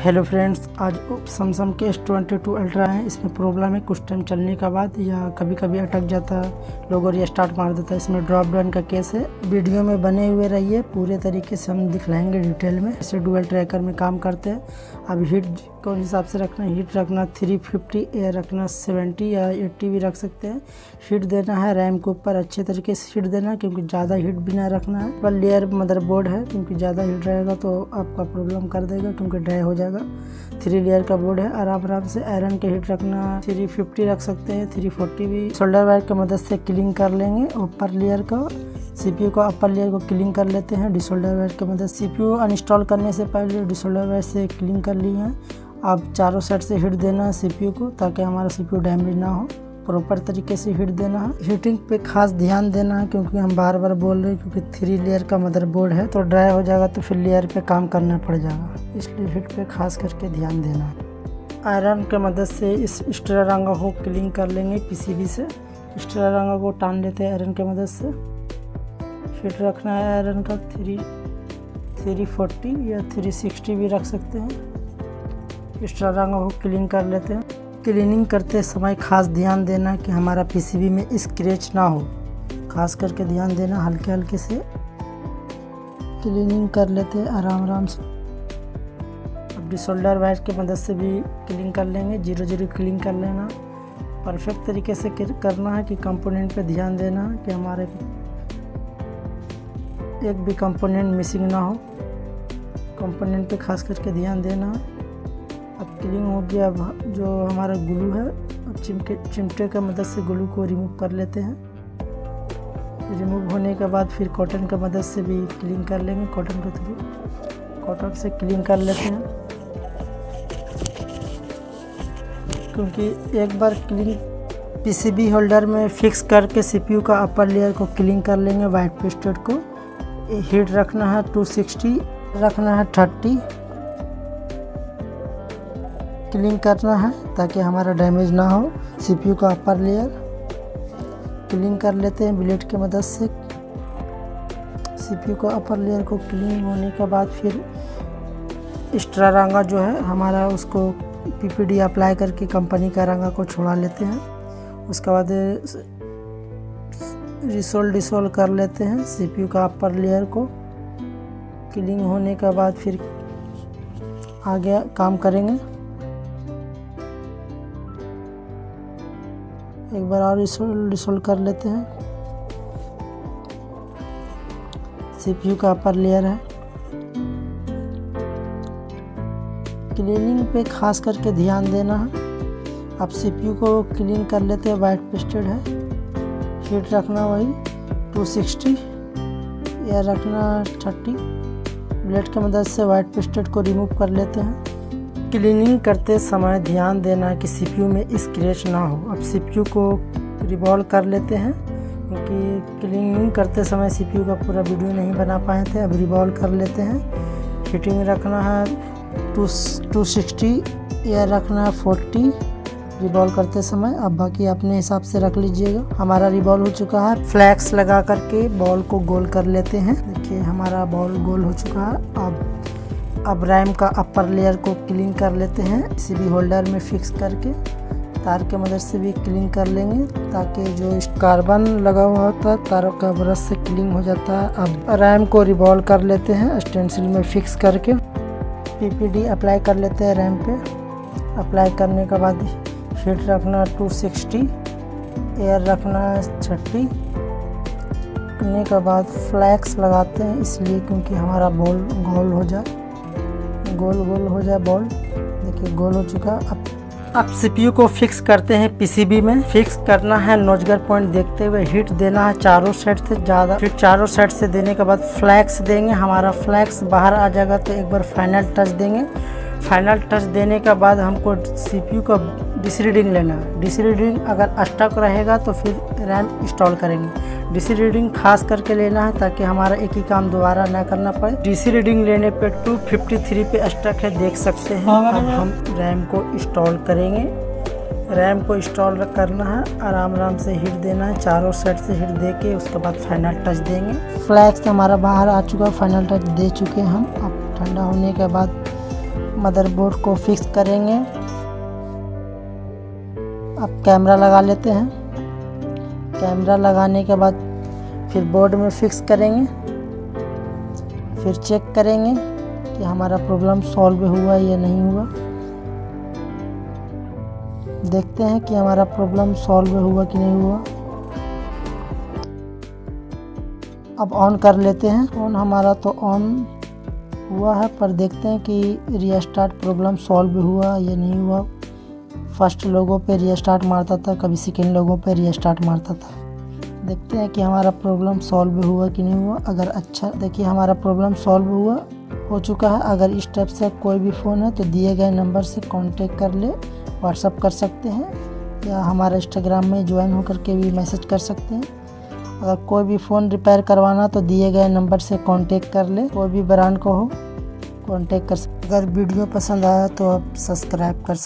Hello friends, आज Samsung के S22 ultra है। इसमें प्रॉब्लम है, कुछ टाइम चलने के बाद या कभी कभी अटक जाता है, लोगों रिस्टार्ट मार देता है। इसमें ड्रॉप डाउन का केस है। वीडियो में बने हुए रहिए, पूरे तरीके से हम दिखलाएंगे डिटेल में। इसे डुअल ट्रैकर में काम करते हैं। अब हीट कौन हिसाब से रखना है, हीट रखना 350 या रखना 70 या 80 भी रख सकते हैं। हीट देना है रैम के ऊपर, अच्छे तरीके से हीट देना है, क्योंकि ज़्यादा हीट भी ना रखना है। पर लेयर मदरबोर्ड है, क्योंकि ज़्यादा हीट रहेगा तो आपका प्रॉब्लम कर देगा, क्योंकि ड्राई हो जाएगा। 3 लेयर का बोर्ड है। आराम से आयरन के हीट रखना 350 रख सकते हैं, 340 भी। सोल्डर वायर की मदद से क्लीन कर लेंगे ऊपर लेयर का। CPU को अपर लेयर को क्लीन कर लेते हैं डिसोल्डर वायर की मदद से। CPU अनइंस्टॉल करने से पहले डिसोल्डर वायर से क्लीन कर लिए हैं। अब चारों साइड से हीट देना है CPU को, ताकि हमारा CPU डैमेज ना हो। प्रॉपर तरीके से हीट देना है। हीटिंग पे खास ध्यान देना है, क्योंकि हम बार बार बोल रहे हैं, क्योंकि 3 लेयर का मदरबोर्ड है, तो ड्राई हो जाएगा तो फिर लेयर पे काम करना पड़ जाएगा, इसलिए हीट पे खास करके ध्यान देना है। आयरन की मदद से इस एक्स्ट्रा रंगा को क्लीन कर लेंगे PCB से। एक्स्ट्रा रंगा को टान लेते हैं आयरन की मदद से। हीट रखना है आयरन का 340 या 360 भी रख सकते हैं। एक्स्ट्रा रंगा को क्लीन कर लेते हैं। क्लीनिंग करते समय खास ध्यान देना कि हमारा PCB में स्क्रैच ना हो, खास करके ध्यान देना। हल्के हल्के से क्लीनिंग कर लेते हैं आराम से। अब डिसोल्डर वायर की मदद से भी क्लीन कर लेंगे, 0 क्लीन कर लेना। परफेक्ट तरीके से करना है कि कंपोनेंट पे ध्यान देना कि हमारे एक भी कंपोनेंट मिसिंग ना हो। कंपोनेंट पे खास करके ध्यान देना है। अब क्लीन हो गया। जो हमारा ग्लू है, अब चिमटे की मदद से ग्लू को रिमूव कर लेते हैं। रिमूव होने के बाद फिर कॉटन की मदद से भी क्लीन कर लेंगे। कॉटन के थ्रू कॉटन से क्लीन कर लेते हैं, क्योंकि एक बार क्लीन PCB होल्डर में फिक्स करके CPU का अपर लेयर को क्लीन कर लेंगे। वाइट पेस्टेड को हीट रखना है 260, रखना है 30। क्लीन करना है ताकि हमारा डैमेज ना हो। CPU का अपर लेयर क्लीन कर लेते हैं ब्लेड की मदद से। CPU का अपर लेयर को क्लीन होने के बाद फिर एक्स्ट्रा रंगा जो है हमारा, उसको PPD अप्लाई करके कंपनी का रंगा को छुड़ा लेते हैं। उसके बाद डिसोल्व कर लेते हैं CPU का अपर लेयर को। क्लीन होने के बाद फिर आगे काम करेंगे। एक बार और डिसोल्व कर लेते हैं। CPU का अपर लेयर है। क्लीनिंग पे खास करके ध्यान देना है। अब CPU को क्लीन कर लेते हैं। वाइट पेस्टेड है। हीट रखना वही 260 या रखना 30। ब्लेड की मदद से वाइट पेस्टेड को रिमूव कर लेते हैं। क्लीनिंग करते समय ध्यान देना कि CPU में स्क्रैच ना हो। अब CPU को रिवॉल्व कर लेते हैं, क्योंकि क्लीनिंग करते समय CPU का पूरा वीडियो नहीं बना पाए थे। अब रिवॉल्व कर लेते हैं। हीटिंग रखना है 260 या रखना है 40 रिवॉल्व करते समय। अब बाकी अपने हिसाब से रख लीजिएगा। हमारा रिवॉल्व हो चुका है। फ्लैक्स लगा करके बॉल को गोल कर लेते हैं। देखिए हमारा बॉल गोल हो चुका है। अब रैम का अपर लेयर को क्लीन कर लेते हैं। PCB होल्डर में फिक्स करके तार के मदद से भी क्लीन कर लेंगे, ताकि जो कार्बन लगा हुआ होता है तारों का ब्रश से क्लीन हो जाता है। अब रैम को रिवॉल्व कर लेते हैं स्टेंसिल में फिक्स करके। PPD अप्लाई कर लेते हैं रैम पे। अप्लाई करने के बाद हीट रखना 260, एयर रखना 30। करने के बाद फ्लैक्स लगाते हैं, इसलिए क्योंकि हमारा बॉल गोल हो जाए बॉल। देखिए गोल हो चुका। अब CPU को फिक्स करते हैं PCB में। फिक्स करना है नोजगर पॉइंट देखते हुए। हीट देना है चारों साइड से ज़्यादा। हीट चारों साइड से देने के बाद फ्लैक्स देंगे। हमारा फ्लैक्स बाहर आ जाएगा तो एक बार फाइनल टच देंगे। फाइनल टच देने के बाद हमको CPU का DC रीडिंग लेना है। DC रीडिंग अगर स्टक रहेगा तो फिर रैम इंस्टॉल करेंगे। DC रीडिंग खास करके लेना है, ताकि हमारा एक ही काम दोबारा ना करना पड़े। DC रीडिंग लेने पे 253 पे स्टक है, देख सकते हैं। अब हम रैम को इंस्टॉल करेंगे। रैम को इंस्टॉल करना है। आराम से हीट देना है, चारों साइड से हीट दे के उसके बाद फाइनल टच देंगे। फ्लैक्स हमारा बाहर आ चुका, फाइनल टच दे चुके हैं हम। अब ठंडा होने के बाद मदरबोर्ड को फिक्स करेंगे। अब कैमरा लगा लेते हैं। कैमरा लगाने के बाद फिर बोर्ड में फिक्स करेंगे, फिर चेक करेंगे कि हमारा प्रॉब्लम सॉल्व हुआ या नहीं हुआ। देखते हैं कि हमारा प्रॉब्लम सॉल्व हुआ कि नहीं हुआ। अब ऑन कर लेते हैं। फ़ोन हमारा तो ऑन हुआ है, पर देखते हैं कि रीस्टार्ट प्रॉब्लम सॉल्व हुआ या नहीं हुआ। फर्स्ट लोगों पे रीस्टार्ट मारता था, कभी सेकेंड लोगों पे रीस्टार्ट मारता था। देखते हैं कि हमारा प्रॉब्लम सॉल्व हुआ कि नहीं हुआ। अगर अच्छा, देखिए हमारा प्रॉब्लम सॉल्व हो चुका है। अगर इस टाइप से कोई भी फ़ोन है तो दिए गए नंबर से कांटेक्ट कर ले, व्हाट्सअप कर सकते हैं या हमारे इंस्टाग्राम में ज्वाइन होकर के भी मैसेज कर सकते हैं। अगर कोई भी फ़ोन रिपेयर करवाना तो दिए गए नंबर से कांटेक्ट कर ले, कोई भी ब्रांड को हो कांटेक्ट कर सकते। अगर वीडियो पसंद आया तो आप सब्सक्राइब कर सकते हैं।